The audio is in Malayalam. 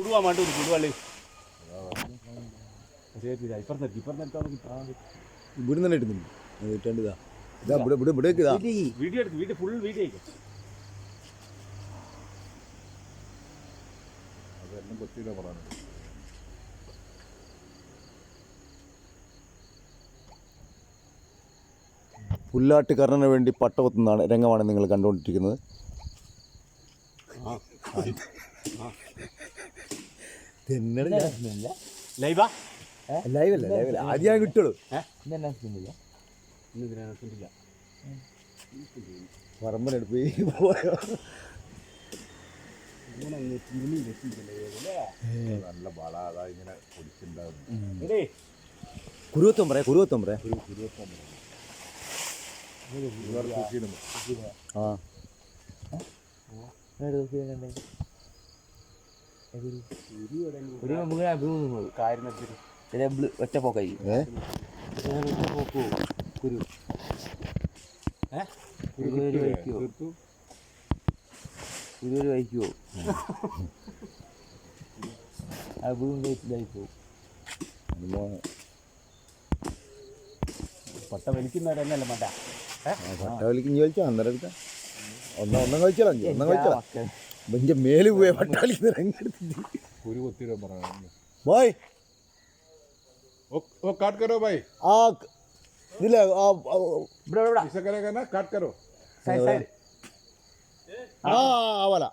കുടുവാൻ വേണ്ടി ഒരു കുടുവള്ളി ഇവിടെ തന്നെ ഇട്ടുന്നുണ്ട് ഇട്ടാണ്ട് വീഡിയോ എടുക്കും വീഡിയോ ഫുൾ വീഡിയോ ആയിരിക്കും. അതെല്ലാം കൊച്ചിയിലെ പറയാനുണ്ട്. പുല്ലാട്ടുകർണന് വേണ്ടി പട്ടകൊത്തുന്നതാണ് രംഗമാണ് നിങ്ങൾ കണ്ടുകൊണ്ടിരിക്കുന്നത്. ലൈവാ ലൈവല്ല ആദ്യം ഞാൻ കിട്ടുള്ളൂ. പറമ്പനെടുപ്പ് പോയോ നല്ല വള അതാ ഇങ്ങനെ പൊടിച്ചുണ്ടാകുന്നു. കുരുവത്തം പറയാ ആ ഒറ്റ പോക്കായി കുരു വഹിക്കുവോ അത് വീണ്ടും ഇതായി പോകും. പട്ട വലിക്കുന്നവരല്ലേ മണ്ട പട്ട വലിക്കും ചോദിച്ചാൽ അന്നേരം എടുക്കാം. ഒന്നും കഴിച്ചാലോ എന്റെ മേല് പോയ പട്ട വലിക്കുന്ന കുരു കൊത്തിയിടാൻ പറയാനുണ്ട്. ബോയ് ओ काट करो भाई, ആ ഇതില്ല ऐसा करेगा ना, काट करो. ആ വല